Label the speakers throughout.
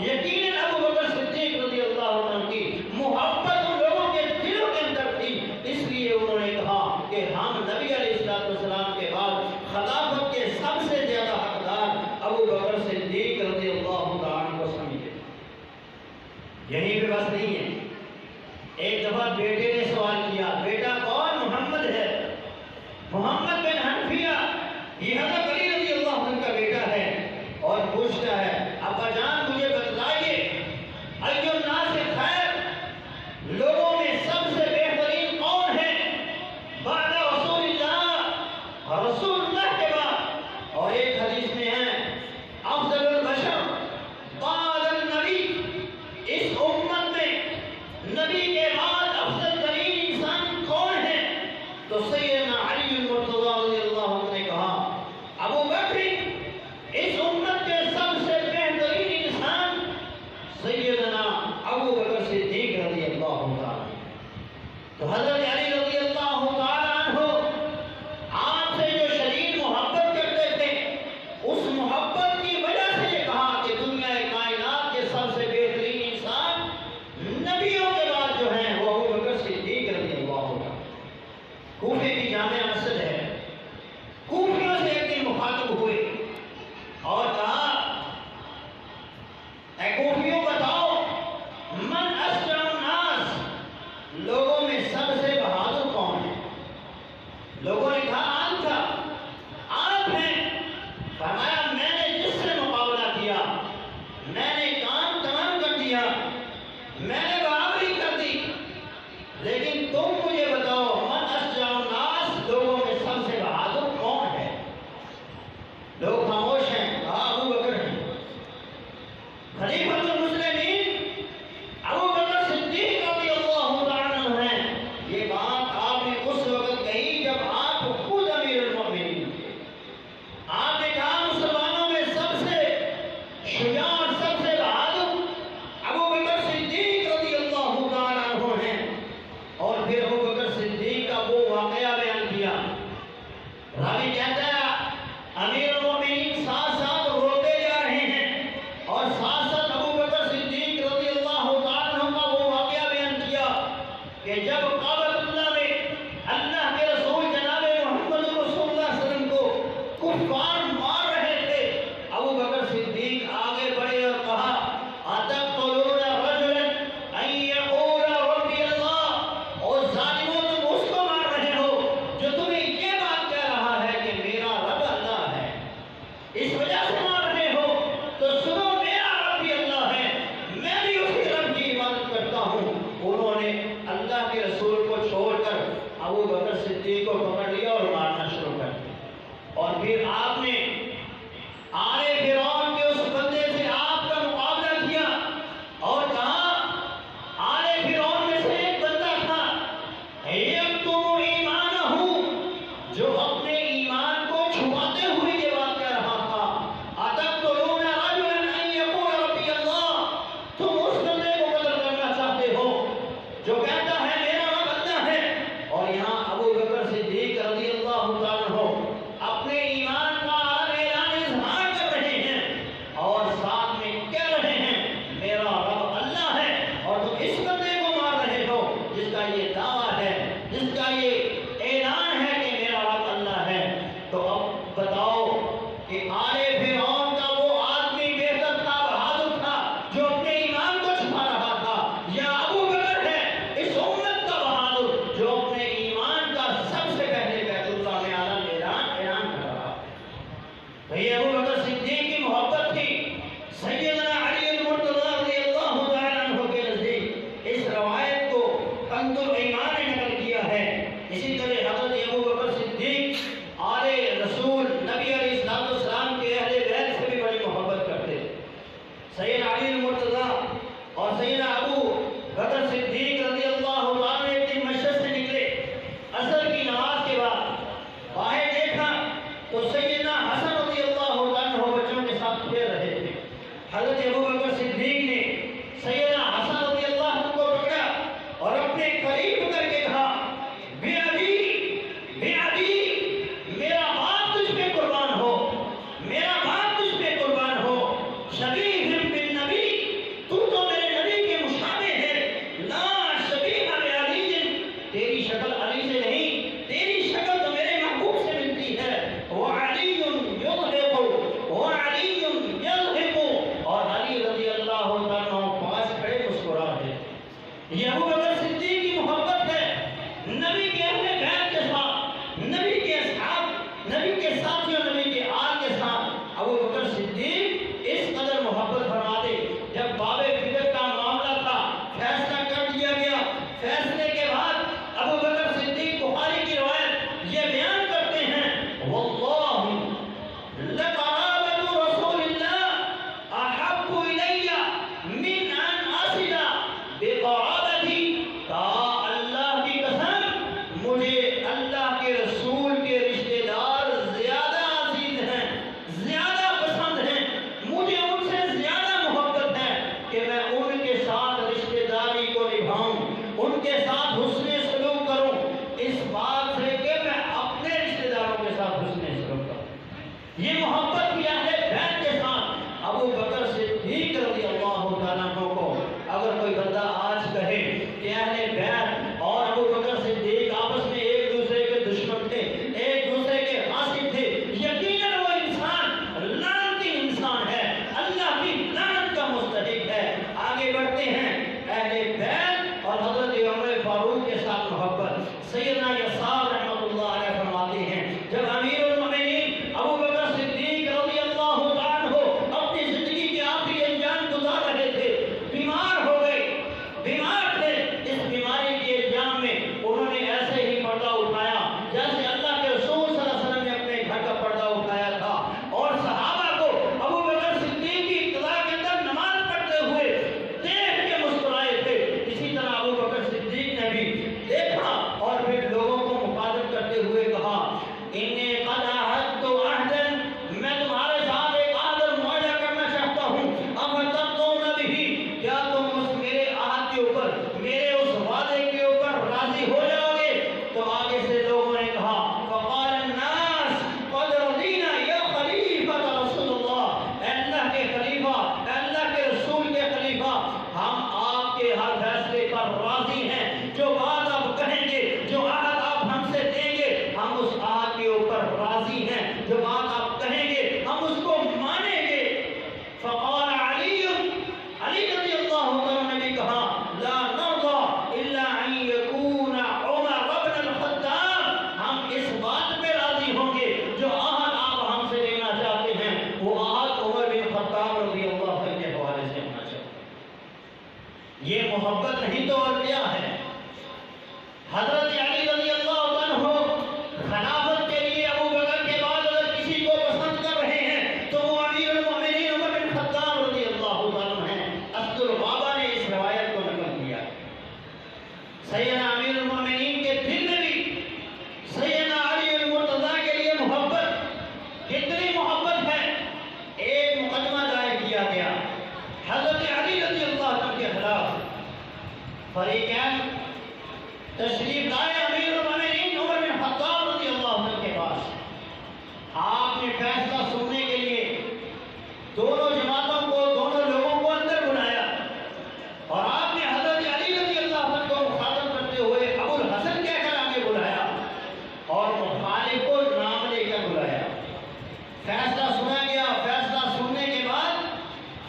Speaker 1: یقیناً ابو بکر صدیق رضی اللہ عنہ کی محبت ان لوگوں کے دلوں کے اندر تھی، اس لیے انہوں نے کہا کہ ہم نبی علیہ السلام کے بعد خلافت کے سب سے زیادہ حقدار ابو بکر صدیق رضی اللہ عنہ کو سمجھے۔ یہیں پہ بس نہیں ہے، ایک دفعہ بیٹے نے سوال کیا، بیٹا کون؟ محمد ہے، محمد بن حنفیہ، یہ حضرت علی رضی اللہ عنہ کا بیٹا ہے، اور پوچھتا ہے ابا جان مجھے بتلائیے ای الناس خیر، لوگوں میں سب سے بہترین کون ہے بعد رسول اللہ، رسول اللہ کے بعد؟ اور ایک حدیث میں ہے افضل البشر بعد النبی، اس امت میں نبی کے بعد افضل ترین انسان کون ہے؟ تو سیدنا علی المرتضی رضی اللہ عنہ نے کہا ابو بکر، اس امت کے سب سے بہترین انسان سیدنا ابو بکر صدیق رضی اللہ عنہ۔ تو حضرت علی رضی اللہ تعالیٰ عنہ آپ سے جو شدید محبت کرتے تھے، اس محبت کی وجہ سے یہ کہا کہ دنیا کائنات کے سب سے بہترین انسان نبیوں کے بعد جو ہیں وہ ابو بکر صدیق رضی اللہ عنہ۔ کوفے کی جامع مسجد ہے، کوفیوں سے ایک دن مخاطب ہوئے اور کہا اے کوفیوں بتاؤ من اشجع الناس، لوگوں میں سب سے بہادر کون ہے؟ لوگوں نے کہا آپ ہیں۔ فرمایا میں نے جس سے مقابلہ کیا، میں نے کام تمام کر دیا، میں نے برابری کر دی، لیکن تم مجھے بتاؤ من اشجع الناس، لوگوں میں سب سے بہادر کون ہے؟ لوگ خاموش ہیں، کہا ابو بکر ہیں۔ خلیفۃ المسلمین ابو بکر صدیق رضی اللہ تعالیٰ عنہ ہیں۔ یہ بات آپ نے اس وقت کہی جب آپ خود امیر المؤمنین تھے۔ آپ نے کہا مسلمانوں میں سب سے شجاع اور سب سے بہادر ابو بکر صدیق رضی اللہ تعالیٰ عنہ ہیں، اور پھر ابو بکر صدیق کا وہ واقعہ بیان کیا۔ راوی کہتا ہے امیر المؤمنین ساتھ ساتھ روتے جا رہے ہیں، اور ساتھ ساتھ ابو بکر صدیق رضی اللہ تعالیٰ عنہ کا وہ واقعہ بیان کیا کہ جب کعبۃ اللہ میں اللہ کے رسول جناب محمد رسول اللہ صلی اللہ علیہ وسلم کو کفار مار رہے تھے، ابو بکر صدیق آگے بڑھے اور کہا اتقتلون رجلا ان یقول ربی اللہ، اور ظالموں تم اس کو مار رہے ہو جو تمہیں یہ بات کہہ رہا ہے کہ میرا رب اللہ ہے، اس وجہ سے مار رہے ہو، تو سنو میرا رب بھی اللہ ہے، میں بھی اسی رب کی عبادت کرتا ہوں۔ انہوں نے اللہ کے رسول کو چھوڑ کر ابو بکر صدیق کو پکڑ لیا اور مارنا شروع کر دیا، اور پھر آپ نے آل فرعون کے اس بندے سے آپ کا مقابلہ کیا اور کہا آل فرعون میں سے ایک بندہ تھا یکتم ایمانہ، جو اپنے ایمان کو چھپاتے ہوئے یہ بات کہہ رہا تھا اتقتلون رجلا ان یقول ربی اللہ، تم اس بندے کو قتل کرنا چاہتے ہو جو کہتا ہے میرا رب اللہ ہے۔ اور یہاں ابو بکر صدیق رضی اللہ تعالیٰ عنہ اپنے ایمان کا اعلان اظہار کر رہے ہیں، اور ساتھ میں کہہ رہے ہیں میرا رب اللہ ہے، اور تم اس بندے کو مار رہے ہو جس کا یہ دعویٰ ہے، جس کا یہ اعلان ہے کہ میرا رب اللہ ہے۔ تو اب بتاؤ کہ آل فرعون کا وہ آدمی بہتر تھا، بہادر تھا، جو اپنے ایمان کو چھپا رہا تھا، یا ابو بکر ہے اس امت کا بہادر جو اپنے ایمان کا سب سے پہلے بیت اللہ میں اعلان کر رہا؟ تو یہ ابو بکر صدیق کی محبت تھی۔ سیدنا علی المرتضی رضی اللہ تعالیٰ عنہ کے نزدیک اس روایت کو کنز الایمان نے نقل کیا ہے۔ اسی طرح حضرت ابو بکر صدیق آل رسول نبی علیہ السلام کے اہل بیت سے بھی بڑی محبت کرتے تھے۔ سیدنا علی المرتضی اور سیدنا ابو بکر صدیق رضی اللہ عنہ ایک دن مسجد سے نکلے، عصر کی نماز کے بعد باہر دیکھا تو سیدنا حسن رضی اللہ عنہ بچوں کے ساتھ کھیل رہے تھے۔ حضرت ابو بکر صدیق نے سیدنا حسن رضی اللہ عنہ کو پکڑا اور اپنے قریب کر کے کہا بے ابی میرا باپ تجھ پہ قربان ہو، میرا باپ تجھ پہ قربان ہو، شبیہ بالنبی یہ ابو بکر صدیق کی محبت ہے نبی کے اہل بیت کے ساتھ، نبی کے اصحاب، نبی کے ساتھیوں، نبی کے آل کے ساتھ ابو بکر صدیق اس قدر محبت فرماتے۔ جب باب فدق کا معاملہ تھا، فیصلہ کر دیا گیا، فیصلے کے بعد ابو بکر صدیق بخاری کی روایت یہ بیان کرتے ہیں، واللہ لقرابۃ رسول اللہ احب الی من ان اصل بقرابتی، کہا اللہ کی قسم مجھے اللہ کے رسول کے رشتہ دار زیادہ عزیز ہیں، زیادہ پسند ہیں، مجھے ان سے زیادہ محبت ہے کہ میں ان کے ساتھ رشتہ داری کو نبھاؤں، ان کے ساتھ حسن سلوک کروں، اس بات سے کہ میں اپنے رشتہ داروں کے ساتھ حسن سلوک کروں۔ یہ محبت بھی اہل بیت کے ساتھ ابو بکر صدیق رضی اللہ تعالیٰ عنہ کو اگر کوئی بندہ آج کہے کہ اہل بیت اور ابو بکر صدیق آپس میں ایک دوسرے کے دشمن تھے، ایک دوسرے کے غاصب تھے، یقیناً وہ انسان لعنتی انسان ہے، اللہ کی لعنت کا مستحق ہے۔ آگے بڑھتے ہیں، اہل بیت اور حضرت عمر فاروق کے ساتھ محبت۔ سیدنا یسار رحمۃ اللہ علیہ فرماتے ہیں جب امیر المؤمنین ابو بکر صدیق رضی اللہ عنہ اپنی زندگی کے آخری انجام گزار رہے تھے، بیمار ہو گئے، بیمار تھے، اس بیماری کے انجام میں انہوں نے ایسے ہی پردہ اٹھایا جیسے اللہ کے رسول صلی اللہ علیہ وسلم نے اپنے گھر کا پردہ اٹھایا تھا، اور صحابہ کو ابو بکر صدیق کی ابتدا کے اندر نماز پڑھتے ہوئے دیکھ کے مسکرائے تھے۔ اسی طرح ابو بکر صدیق نے بھی دیکھا اور پھر لوگوں کو مخاطب کرتے ہوئے کہا، انی قد عہدت عہدا، میں تمہارے ساتھ ایک عہد اور معاہدہ کرنا چاہتا ہوں، افترضون بہ، کیا تم اس میرے عہد کے اوپر، میرے اس وعدے کے اوپر راضی ہو جاؤ گے؟ تو آگے سے لوگوں نے کہا، فقال الناس قد رضینا یا خلیفۃ رسول اللہ، اے اللہ کے خلیفہ، اے اللہ کے رسول کے خلیفہ، ہم آپ کے ہر فیصلے پر راضی ہیں، جو بات آپ کہیں گے، جو عہد آپ ہم سے دیں گے، ہم اس عہد کے اوپر راضی ہیں، جو بات آپ کہیں گے ہم اس کو مانیں گے۔ فقال علی، علی رضی اللہ عنہ نے بھی کہا، لا نرضى الا ان يكون عمر بن الخطاب، ہم اس بات پہ راضی ہوں گے جو عہد آپ ہم سے لینا چاہتے ہیں، وہ عہد عمر بن خطاب رضی اللہ عنہ کے حوالے سے ہونا چاہیے۔ یہ محبت نہیں تو اور کیا ہے؟ حضرت علی رضی اللہ عنہ خلافت کے لیے ابو بکر کے بعد اگر کسی کو پسند کر رہے ہیں تو وہ امیر المؤمنین عمر بن خطاب رضی اللہ عنہ ہیں۔ عبد البابا نے اس روایت کو نقل کیا۔ سیدنا امیر المؤمنین کے دل میں بھی سیدنا علی المرتضیٰ کے لیے محبت، کتنی محبت ہے۔ ایک مقدمہ دائر کیا گیا حضرت علی رضی اللہ عنہ کے خلاف، فریقین تشریف لائے امیر المؤمنین عمر بن خطاب رضی اللہ عنہ کے پاس۔ آپ نے فیصلہ سننے کے لیے دونوں جماعتوں کو، دونوں لوگوں کو اندر بلایا، اور آپ نے حضرت علی رضی اللہ عنہ کو مخاطب کرتے ہوئے ابو الحسن کہہ کر آگے بلایا اور مخالف کو نام لے کر بلایا۔ فیصلہ سنا گیا، فیصلہ سننے کے بعد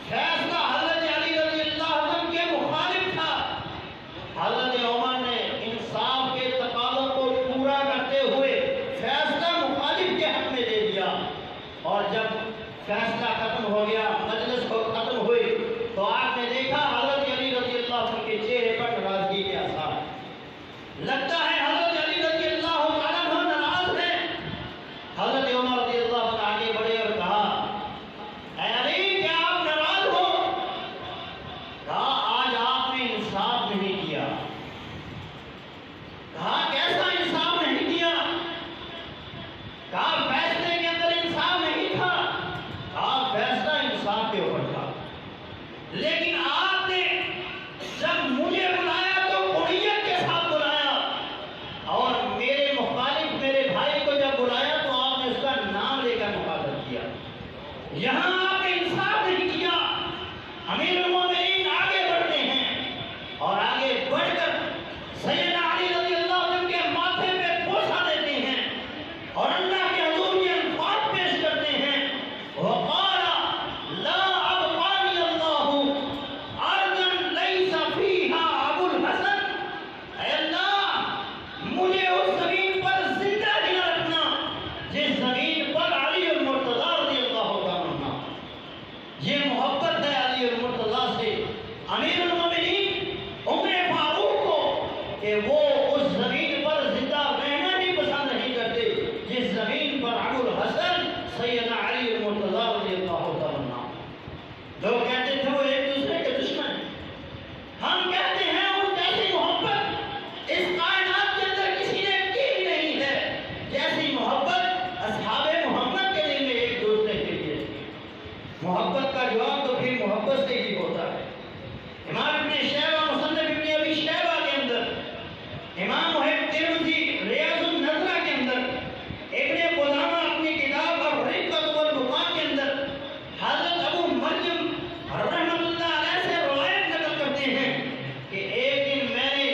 Speaker 1: فیصلہ حضرت علی رضی اللہ عنہ کے مخالف تھا۔ حضرت عمر نے انصاف کے تقاضوں کو پورا کرتے ہوئے فیصلہ مخالف کے حق میں دے دیا، اور جب فیصلہ ختم ہو گیا، مجلس ختم ہوئی، تو آپ نے دیکھا حضرت علی رضی اللہ عنہ کے چہرے پر ناراضگی کے آثار۔ لگتا ہے حضرت علی رضی اللہ عنہ ناراض ہیں۔ حضرت عمر رضی اللہ عنہ آگے بڑھے اور کہا، اے علی، کیا آپ ناراض ہو؟ کہا، آج آپ نے انصاف نہیں کیا۔ کہا، کیسا انصاف نہیں کیا؟ کہا، فیصلے کے اندر انصاف نہیں تھا۔ کہا، فیصلہ انصاف کے اوپر تھا، لیکن آپ نے جب مجھے بلایا تو قریت کے ساتھ بلایا، اور میرے مخالف میرے بھائی کو جب بلایا تو آپ نے اس کا نام لے کر مخاطب کیا۔ یہاں آپ نے انصاف نہیں کیا۔ امیر المؤمنین آگے بڑھتے ہیں اور آگے بڑھ کر سیدنا علی رضی اللہ عنہ کے ماتھے پہ بوسہ دیتے ہیں اور اللہ کے حضور یہ الفاظ پیش کرتے ہیں، وقال لا ابقانی اللہ امیر المومنین عمر فاروق کو کہ وہ اس زمین پر زندہ رہنا بھی پسند نہیں کرتے جس زمین پر ابو الحسن سیدنا علی المرتضیٰ رضی اللہ عنہ. لوگ کہتے تھے وہ ایک دوسرے کے دشمن ہیں. ہم کہتے ہیں ان جیسی محبت اس کائنات کے اندر کسی نے کی نہیں ہے جیسی محبت اصحاب محمد کے دل میں ایک دوسرے کے لیے تھی. محبت کا جواب تو پھر محبت سے ہی ہوتا ہے. امام ابن شیبہ مصنف ابن ابی شیبہ کے اندر، امام محب ترمذی ریاض النظرہ کے اندر، ابن قدامہ اپنی کتاب الرقۃ والبقاء کے اندر حضرت ابو مریم رحمۃ اللہ علیہ سے روایت نقل کرتے ہیں کہ ایک دن میں نے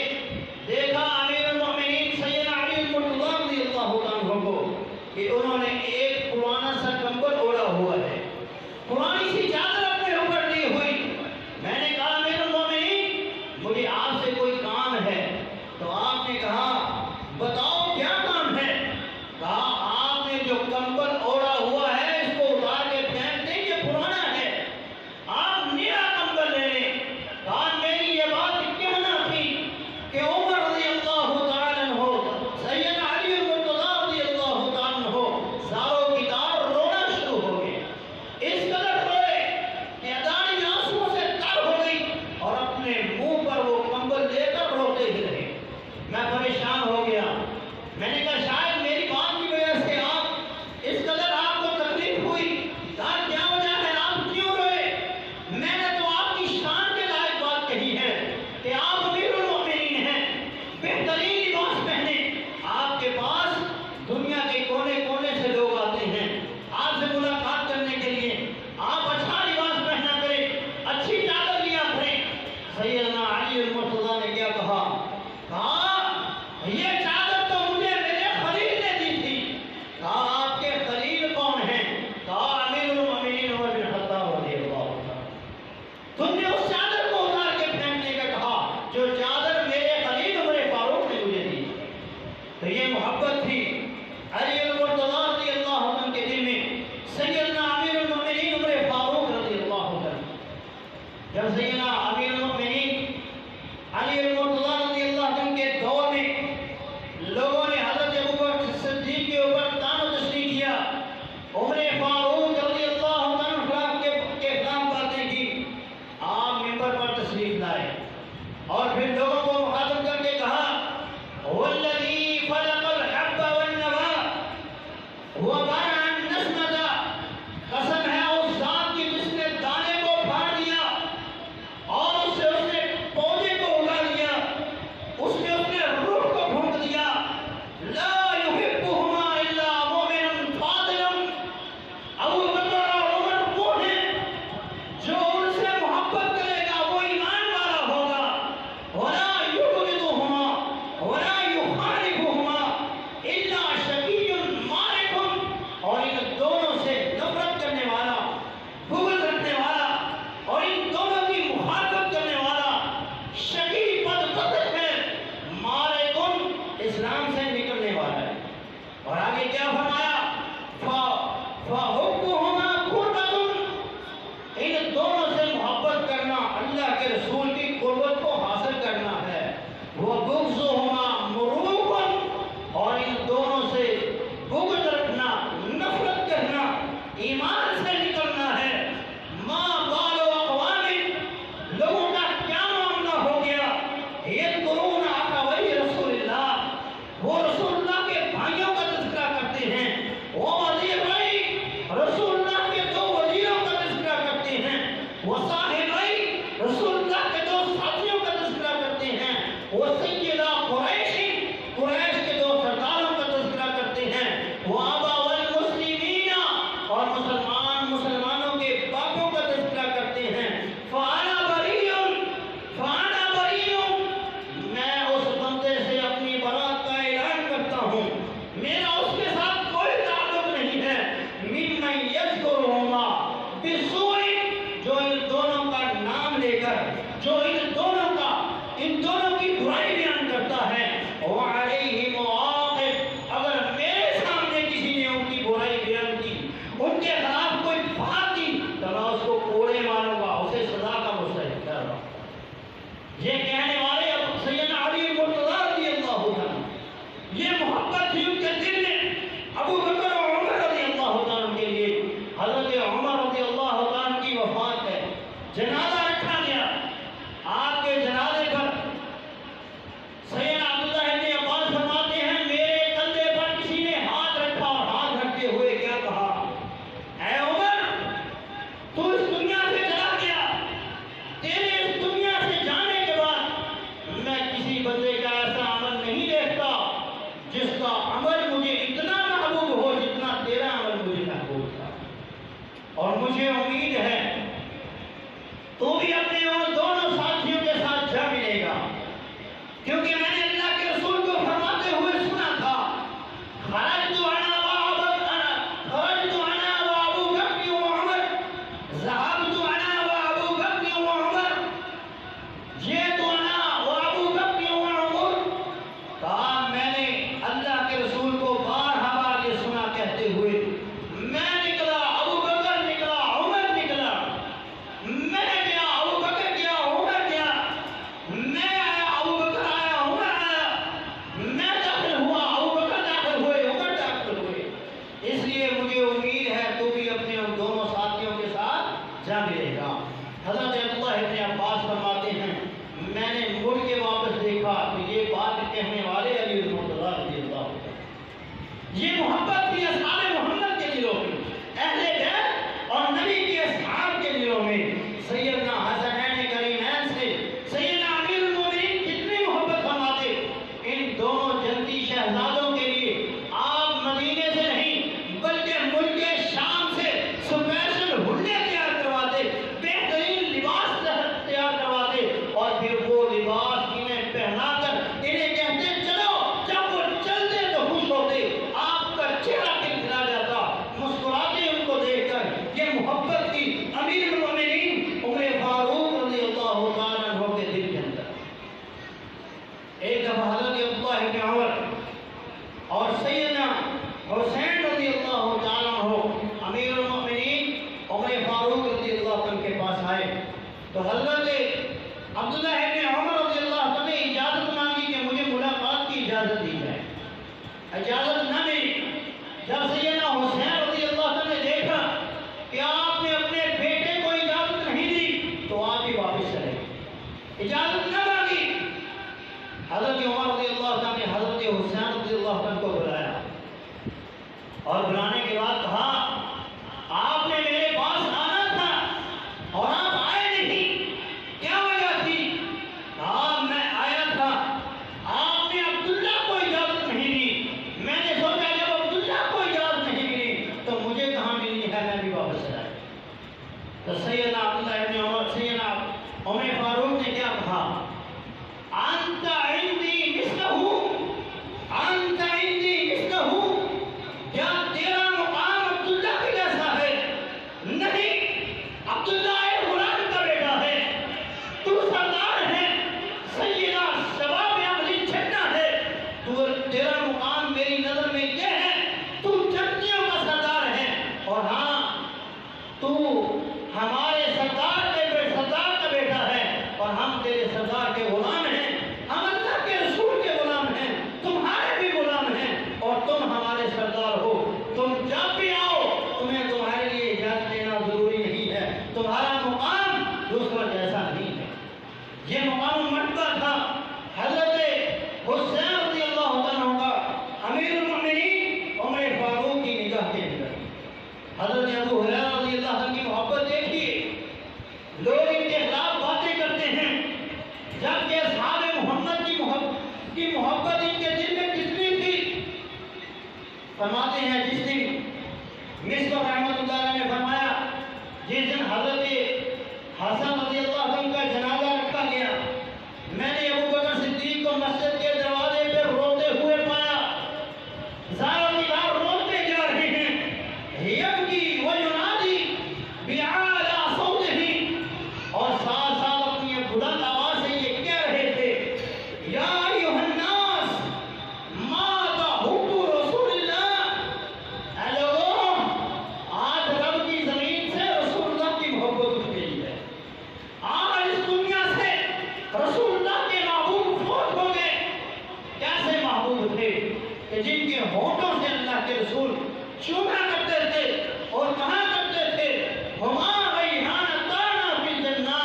Speaker 1: دیکھا امیر المومنین سیدنا علی المرتضیٰ رضی اللہ عنہ کو کہ انہوں نے ایک پرانا سا کمبل اوڑھا ہوا ہے، پرانی سی چادر اپنے اوپر لی ہوئی. میں نے کہا امیر المومنین مجھے آپ سے کوئی کام ہے. تو آپ نے کہا بتاؤ کیا کام ہے؟ کہا آپ نے جو کمبل اوڑھا ہوا ہے اس کو اتار کے پھینک دیں، یہ پرانا ہے، آپ نیا کمبل لے لیں. کہا میری یہ بات کہنا تھی کہ عمر رضی اللہ تعالیٰ عنہ، سیدنا علی المرتضیٰ رضی اللہ تعالیٰ عنہ زاروں کی دار رونا شروع ہو گئے. اس قدر روئے کہ ادانی آنسوؤں سے تر ہو گئی اور اپنے منہ پر وہ کمبل لے کر روتے ہی رہے. میں پریشان ہو گیا. میں نے کہا شاید میری بات کی وجہ سے آپ اس قدر آپ کو تکلیف ہوئی. کہا کیا وجہ ہے، آپ کیوں روئے؟ میں نے تو آپ کی شان کے لائق بات کہی ہے کہ آپ امیر المومنین ہیں، بہترین لباس پہنے، آپ کے پاس دنیا کے کونے کونے سے لوگ آتے ہیں آپ سے ملاقات کرنے کے لیے. آپ اچھا لباس پہنا کریں، اچھی چادر لیا کریں. سیدنا علی المرتضیٰ نے کیا کہا؟ کہا یہ چادر تو مجھے میرے خلیل نے دی تھی. کہا آپ کے خلیل کون ہیں؟ کہا امیر المومنین عمر بن خطاب رضی اللہ عنہ. تم نے اس چادر کو اتار کے پھینکنے کا کہا جو چادر میرے خلیل عمر فاروق نے مجھے دی. تو یہ محبت تھی علی المرتضیٰ رضی اللہ عنہ کے دل میں. سیدنا امیر المومنین عمر فاروق رضی اللہ عنہ، جب سیدنا امیر المومنین علی المرتضیٰ رضی اللہ عنہ کے دور میں لوگوں نے حضرت ابوبکر صدیق کے اوپر طعن و تشنیع کیا، عمر فاروق رضی اللہ عنہ کے خلاف باتیں کی، آپ منبر پر تشریف لائے اور پھر لوگوں کو مخاطب کر کے کہا والذی فلق الحب والنوى وبرع النسمة، قسم ہے اس ذات کی جس نے دانے کو پھاڑ دیا اور اس نے پودے کو اگا دیا، اس نے روح کو پھونک دیا. لا يحبهما الا مؤمن فاضل. ابو بکر اور عمر وہ ہیں جو ان سے محبت کرے گا وہ ایمان والا ہوگا. ولا يبغضهما ولا يخالفهما الا شقي مارق. اور ان دونوں سے نفرت کرنے والا، بغض رکھنے والا اور ان دونوں کی مخالفت کرنے والا شقی بدبخت ہے، مارق اسلام سے نکلنے والا ہے. اور آگے کیا فرمایا؟ فَحُبُّهُمَا قُرْبَةٌ. ان دونوں سے محبت کرنا اللہ کے رسول کی قربت کو حاصل کرنا ہے. وَبُغْضُهُمَا مُرُوقٌ. اور ان دونوں سے بغض رکھنا، نفرت کرنا ایمان سے نکلنا ہے. ما بال اقوام، لوگوں کا کیا معاملہ ہو گیا، یذکرون اخوی رسول اللہ، وہ رسول اللہ کے بھائیوں کا تذکرہ کرتے ہیں، وہ وزیرئی رسول اللہ کے دو وزیروں کا تذکرہ کرتے ہیں، وہ صاحبئی رسول اللہ کے دو ساتھیوں کا تذکرہ کرتے ہیں، وہ سیدہ قریش کے دو سرداروں کا تذکرہ کرتے ہیں، وہ آبا والمسلمین اور مسلمانوں کے باپوں کا تذکرہ کرتے ہیں. فانا بریء، میں اس بندے سے اپنی برات کا اعلان کرتا ہوں، میرا اس کے ساتھ کوئی تعلق نہیں ہے. ممن یذکرہما بسوء، جو ان دونوں کا نام لے کر، جو ان دونوں کی برائی بیان کرتا ہے. وعلیہ مواقف، اگر میرے سامنے کسی نے ان کی برائی بیان کی، ان کے خلاف کوئی بات کی، تو میں اس کو کوڑے ماروں گا، اسے سزا کا مستحق ٹھہراؤں گا. تو بھی اپنے ان دونوں ساتھیوں کے ساتھ جا ملے گا، کیونکہ میں نے اللہ کے رسول کو فرماتے ہوئے سنا تھا، خرجت انا وابو بکر وعمر، ذهبت انا وابو بکر وعمر، جئت انا وابو بکر وعمر۔ کہا میں نے اللہ کے رسول کو بارہا بار یہ سنا کہتے ہوئے، میں نکلا، ابو بکر نکلا، عمر نکلا، میں گیا، ابو بکر گیا، عمر گیا، میں آیا، ابو بکر آیا، عمر آیا، میں داخل ہوا، ابو بکر داخل ہوئے، عمر داخل ہوئے۔ اس لیے مجھے امید ہے تو بھی اپنے ان دونوں ساتھیوں کے ساتھ جا ملے گا۔ حضرت عبداللہ ابن عباس فرماتے ہیں میں نے مڑ کے واپس دیکھا کہ یہ بات کہنے والے علی المرتضیٰ رضی اللہ عنہ، یہ محبت تھی اصحاب محمد کے دلوں میں، اہل بیت اور نبی کے اصحاب کے دلوں میں۔ سیدنا حسنین کریمین سے سیدنا امیر المومنین کتنی محبت فرماتے، ان دونوں جنتی شہزادوں کے لیے آپ مدینے سے نہیں بلکہ ملک شام سے سپیشل ہنڈے تیار کرواتے، بہترین لباس تیار کرواتے، اور پھر وہ لباس انہیں پہنا کر انہیں کہتے چلو، جب وہ چلتے تو خوش ہوتے، آپ کا چہرہ کھلا جاتا مسکراتے ان کو دیکھ کر۔ یہ محبت کی امیر المومنین عمر فاروق رضی اللہ تعالیٰ عنہ کے دل کے اندر۔ ایک دفعہ حضرت عبداللہ بن عمر اور سیدنا حسین رضی اللہ تعالیٰ عنہ امیر المومنین عمر فاروق رضی اللہ عنہ کے پاس آئے تو حضرت عبداللہ بن عمر رضی اللہ عنہ نے اجازت مانگی کہ مجھے ملاقات کی اجازت دی جائے، اجازت نہ ملی۔ جب سیدنا حسین رضی اللہ عنہ نے دیکھا کہ آپ نے اپنے بیٹے کو اجازت نہیں دی تو آپ ہی واپس چلے گئے، اجازت نہ مانگی۔ حضرت عمر رضی اللہ عنہ نے حضرت حسین رضی اللہ عنہ کو بلایا اور بلانے کے بعد کہا آپ نے میرے پاس آنا تھا اور آپ آئے نہیں، کیا وجہ تھی؟ کہا میں آیا تھا، آپ نے عبداللہ کو اجازت نہیں دی، میں نے سوچا جب عبداللہ کو اجازت نہیں ملی تو مجھے کہاں ملی ہے، میں بھی واپس چلا گیا۔ تو سیدنا عبداللہ ابن عمر، سیدنا عمر فاروق نے کیا کہا؟ انت عندی مثلہ، انت عندی مثلہ، کیا تیرا مقام عبداللہ کے جیسا ہے؟ نہیں، عبداللہ ایک غلام کا بیٹا ہے، تو سردار ہے، سیدہ شباب علی چھٹا ہے، تو تیرا مقام میری نظر میں یہ ہے تو جنتیوں کا سردار ہے، اور ہاں تو ہمارے سردار کا بیٹا ہے اور ہم تیرے سردار کے غلام ہیں، ہم اللہ کے رسول کے غلام ہیں، تمہارے بھی غلام ہیں اور تم ہمارے سردار ہو، تم جب بھی آؤ تمہیں تمہارے لیے اجازت دینا ضروری نہیں ہے، تمہارا مقام دوسرا جیسا نہیں ہے۔ یہ مقام مرتبہ تھا حضرت حسین رضی اللہ عنہ کا امیر المومنین عمر فاروق کی نگاہ کے اندر۔ حضرت ابو ہریرہ رضی اللہ عنہ کی محبت دیکھیے، لوگ ان کے خلاف باتیں کرتے ہیں جبکہ اصحاب محمد کی محبت ان کے دل میں کتنی تھی۔ فرماتے ہیں جس دن مصباح رحمۃ اللہ علیہ نے فرمایا جس دن حضرت حسن رضی اللہ عنہ کا جنازہ رکھا گیا، میں نے ابو بکر صدیق کو مسجد کے دروازے پہ روتے ہوئے پایا، زاروں دیوار روتے جا رہے ہیں، یبکی وینادی بِأَعْلَى صَوْتِهِ، اور ساتھ ساتھ اپنی بلند آواز سے یہ کہہ رہے تھے یا ایھا الناس مات حب رسول اللہ، اے لوگوں آج رب کی زمین سے رسول اللہ کی محبت اٹھ گئی ہے، آج اس دنیا سے رسول اللہ کے محبوب فوت ہو گئے۔ کیسے محبوب تھے کہ جن کے ہونٹوں سے اللہ کے رسول چوما کرتے تھے اور کہا کرتے تھے ہما ریحان طارنا فی الجنہ،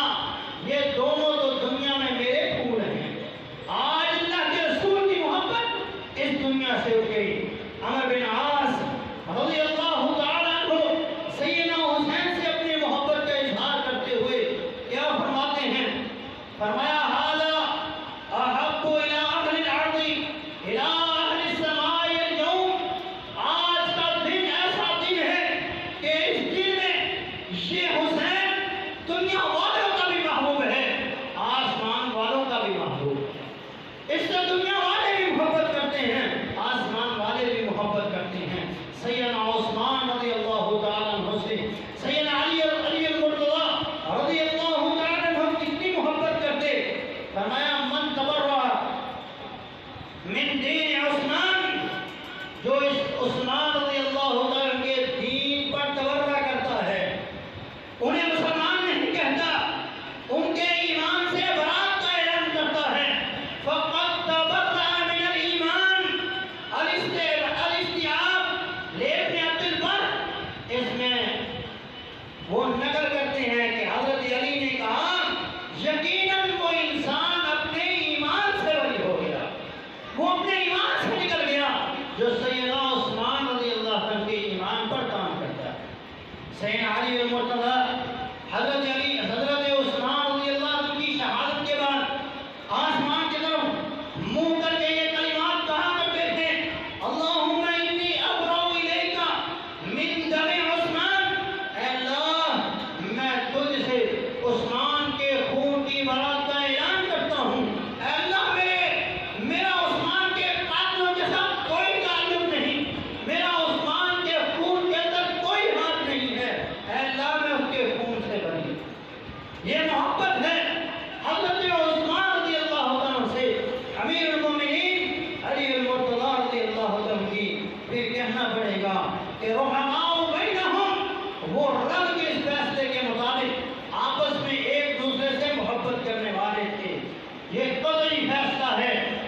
Speaker 1: یہ دونوں تو دنیا میں میرے پھول ہیں۔ آج اللہ کے رسول کی محبت اس دنیا سے اٹھ گئی۔ عمر بن عاص رضی اللہ تعالیٰ عنہ سیدنا حسین سے اپنی محبت کا اظہار کرتے ہوئے کیا فرماتے ہیں؟ فرمایا ھذا احب الی اہل الارض الی اہل السماء اليوم، آج کا دن ایسا دن ہے کہ اس دن میں یہ حسین دنیا والوں کا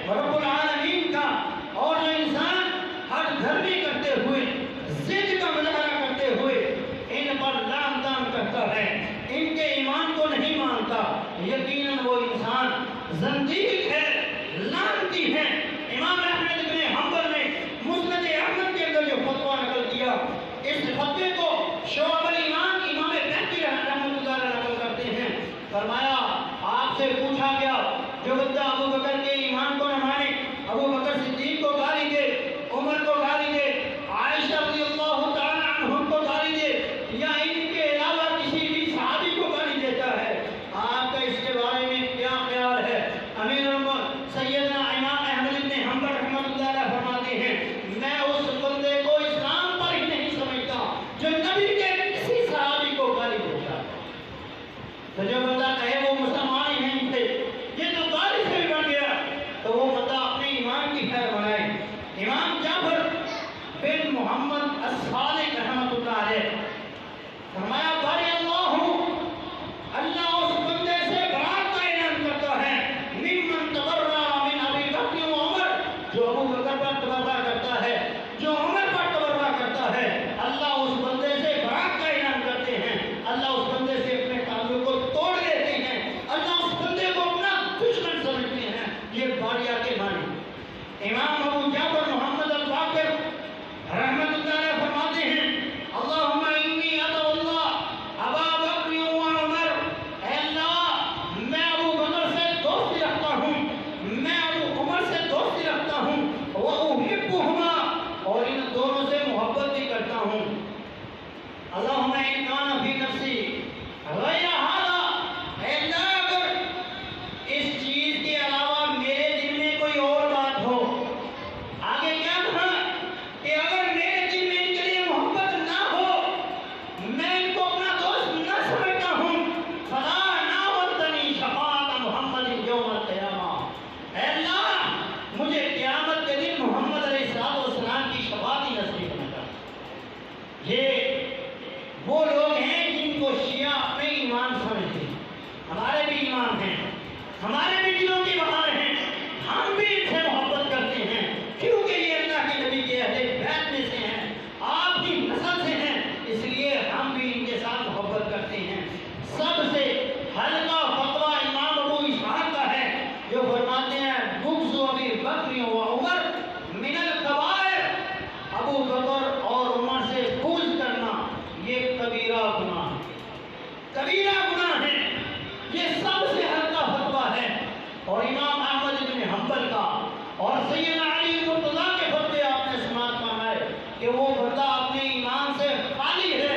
Speaker 1: رب العالمین کا، اور جو انسان ہر گھر میں کرتے ہوئے ضد کا مظاہرہ کرتے ہوئے ان پر لعن طعن کرتا ہے، ان کے ایمان کو نہیں مانتا، یقیناً وہ انسان زندیق ہے، لعنتی ہے۔ امام احمد بن حنبل نے مسند احمد کے اندر جو فتویٰ نقل کیا، اس فتوے کو شعب الایمان امام بہقی رحمۃ اللہ علیہ نقل کرتے ہیں، فرمایا آپ سے پوچھا گیا جو بندہ ابو بکر کے ایمان کو نہ مانے، ابو بکر صدیق کو گالی دے، عمر کو گالی دے، عائشہ رضی اللہ تعالی عنہم کو گالی دے، یا ان کے علاوہ کسی بھی صحابی کو گالی دیتا ہے، آپ کا اس کے بارے میں کیا خیال ہے؟ امیر الامت سیدنا امام احمد بن حنبل رحمۃ اللہ علیہ فرماتے ہیں میں اس بندے کو اسلام پر ہی نہیں سمجھتا جو نبی کے کسی صحابی کو گالی دیتا ہے۔ تو جو بندہ کہے وہ مسلمان ہی نہیں تھے، یہ تو گالی سے بھی بن گیا، تو وہ بندہ اپنے ایمان کی خیر بنائے۔ امام جعفر بن محمد الصادق رحمۃ اللہ علیہ فرمایا باری اللہ اس بندے سے برات کا اعلان کرتا ہے ممن تبرأ من ابی بکر و عمر، جو ابو بکر پر تبرہ کرتا ہے، جو عمر پر تبرہ کرتا ہے، اللہ اس بندے سے برات کا اعلان کرتے ہیں، اللہ اس بندے سے اپنے تعلق کو توڑ دیتے ہیں، اللہ اس بندے کو اپنا دشمن سمجھتے ہیں۔ یہ باریہ کے معنی۔ امام ابو جعفر محمد الباقر رحمۃ اللہ علیہ فرماتے ہیں اللہم انی ادعو اللہ ابا بکر و عمر، اے اللہ میں ابو بکر سے دوستی رکھتا ہوں، میں ابو عمر سے دوستی رکھتا ہوں، وَأُحِبُّهُمَا، اور ان دونوں سے محبت بھی کرتا ہوں۔ اللہم ان کان فی نفسی غیر ھذا، اے اللہ اگر اس چیز کے علاوہ میرے دل میں کوئی اور بات ہو، آگے کیا کہا کہ اگر میرے دل میں ان کے لیے محبت نہ ہو، میں ان کو اپنا دوست نہ سمجھتا ہوں، فلا ناولتنی شفاعت محمد یوم القیامہ، اے اللہ مجھے قیامت کے دن محمد علیہ السلام کی شفاعت ہی نصیب نہ کر۔ یہ وہ لوگ ہیں جن کو شیعہ اپنے ایمان سمجھتے ہیں، ہمارے بھی ایمان ہیں، ہمارے بھی دلوں کی بہار ہیں، ہم بھی ان سے محبت کرتے ہیں کیونکہ یہ اللہ کے نبی کے اہل بیت میں سے ہیں، آپ کی نسل سے ہیں، اس لیے ہم بھی ان کے ساتھ محبت کرتے ہیں۔ سب سے ہلکا فتویٰ امام ابو اسحاق کا ہے جو فرماتے ہیں بغض ابی بکر و عمر من الکبائر، ابو بکر اور عمر سے بغض کرنا یہ کبیرہ گناہ ہے، کبیرہ گناہ ہے، یہ سب سے ہلکا فتویٰ ہے۔ اور امام احمد بن حنبل کا اور سیدنا علی مرتضیٰ کے فتوے آپ نے سماعت فرمائے کہ وہ بندہ اپنے ایمان سے خالی ہے،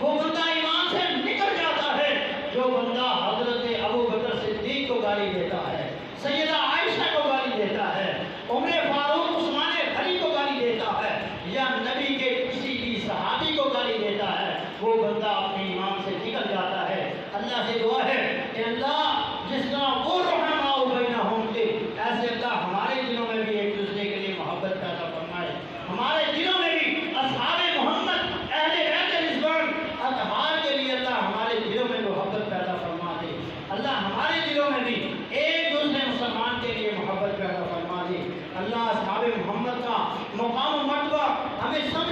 Speaker 1: وہ بندہ ایمان سے نکل جاتا ہے جو بندہ حضرت ابو بکر صدیق کو گالی دیتا ہے، سیدہ عائشہ کو گالی دیتا ہے، عمر فاروق عثمان غنی کو گالی دیتا ہے، یا نبی کے کسی بھی صحابی کو گالی دیتا ہے، وہ بندہ اپنے ایمان سے نکل جاتا ہے۔ اللہ سے دعا ہے کہ اللہ جس طرح وہ رحماء بینہم تھے، ایسے اللہ ہمارے دلوں میں بھی ایک دوسرے کے لیے محبت پیدا فرمائے، ہمارے دلوں میں بھی اصحاب محمد اہل بیت رضوان اطہار کے لیے اللہ ہمارے دلوں میں محبت پیدا فرما دے، اللہ ہمارے دلوں میں بھی ایک دوسرے مسلمان کے لیے محبت پیدا فرما دے۔ اللہ اصحاب محمد کا مقام و مرتبہ ہمیں سب